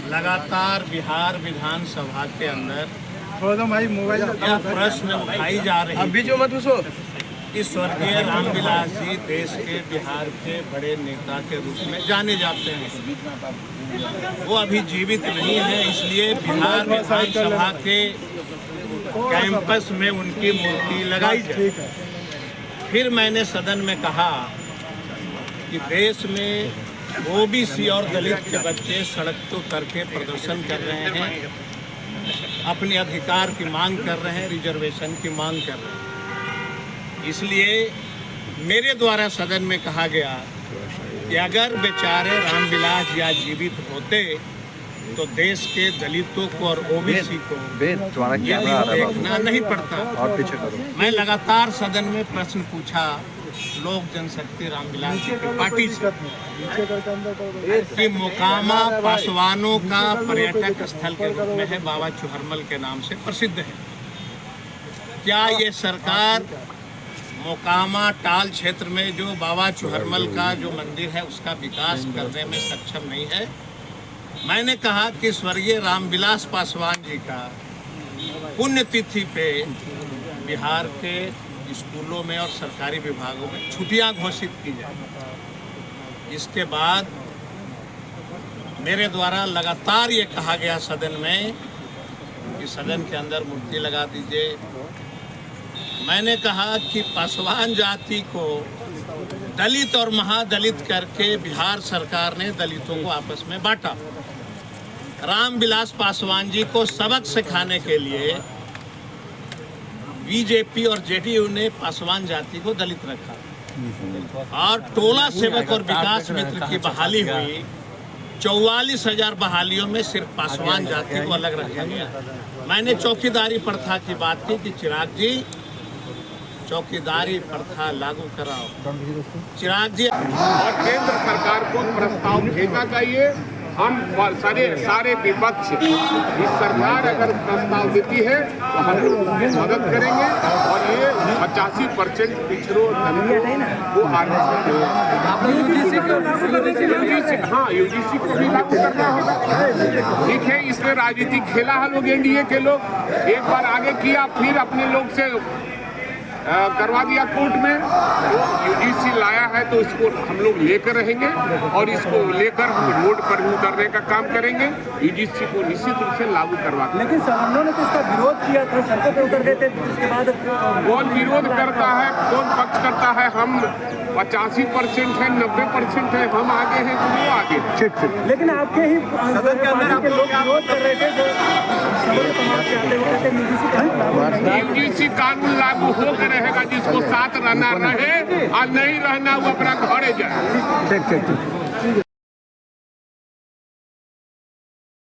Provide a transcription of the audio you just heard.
लगातार बिहार विधानसभा के अंदर यह प्रश्न उठाई जा रही है कि स्वर्गीय रामविलास जी देश के बिहार के बड़े नेता के रूप में जाने जाते हैं। वो अभी जीवित नहीं है, इसलिए बिहार विधानसभा के कैंपस में उनकी मूर्ति लगाई जाए। फिर मैंने सदन में कहा कि देश में ओबीसी और दलित के बच्चे सड़क तो करके प्रदर्शन कर रहे हैं, अपने अधिकार की मांग कर रहे हैं, रिजर्वेशन की मांग कर रहे हैं। इसलिए मेरे द्वारा सदन में कहा गया कि अगर बेचारे रामविलास जी आज जीवित होते तो देश के दलितों को और ओबीसी को ये देखना नहीं पड़ता। मैं लगातार सदन में प्रश्न पूछा लोक जनशक्ति रामविलास जी की पार्टी से कि मोकामा पासवानों का पर्यटक स्थल के रूप में है, बाबा चुहरमल के नाम से प्रसिद्ध है। क्या ये सरकार मोकामा टाल क्षेत्र में जो बाबा चुहरमल का जो मंदिर है उसका विकास करने में सक्षम नहीं है? मैंने कहा कि स्वर्गीय रामविलास पासवान जी का पुण्यतिथि पे बिहार के स्कूलों में और सरकारी विभागों में छुट्टियां घोषित की जाए। इसके बाद मेरे द्वारा लगातार ये कहा गया सदन में कि सदन के अंदर मूर्ति लगा दीजिए। मैंने कहा कि पासवान जाति को दलित और महादलित करके बिहार सरकार ने दलितों को आपस में बांटा। रामविलास पासवान जी को सबक सिखाने के लिए बीजेपी और जेडीयू ने पासवान जाति को दलित रखा और टोला सेवक और विकास मित्र की बहाली हुई। 44,000 बहालियों में सिर्फ पासवान जाति को अलग रखा गया। मैंने चौकीदारी प्रथा की बात की कि चिराग जी चौकीदारी प्रथा लागू कराओ। चिराग जी और केंद्र सरकार को प्रस्ताव भेजना चाहिए। हम सारे विपक्ष इस सरकार अगर प्रस्ताव देती है तो हम लोग उसमें मदद करेंगे और ये 85% पिछड़ों को आरक्षण यूजीसी को भी लागू करना होगा। ठीक है, इसमें राजनीतिक खेला है लोग, एनडीए के लोग एक बार आगे किया फिर अपने लोग से करवा दिया कोर्ट में। यूजीसी लाया है तो इसको हम लोग लेकर रहेंगे और इसको लेकर हम रोड पर भी उतरने का काम करेंगे। यूजीसी को निश्चित रूप से लागू करवा। लेकिन सदनों ने तो इसका विरोध किया था, सड़कों पर उतर गए थे। उसके बाद कौन विरोध करता है, कौन पक्ष करता है? हम 85% है, 90% है, हम आगे हैं तो वो आगे। ठीक। लेकिन आपके ही सदन के अंदर के लोग विरोध कर रहे थे जो समाज से आते हुए यूजीसी कानून लागू होकर रहेगा। जिसको साथ रहना रहे और नहीं रहना वो अपना घरे जाए। ठीक।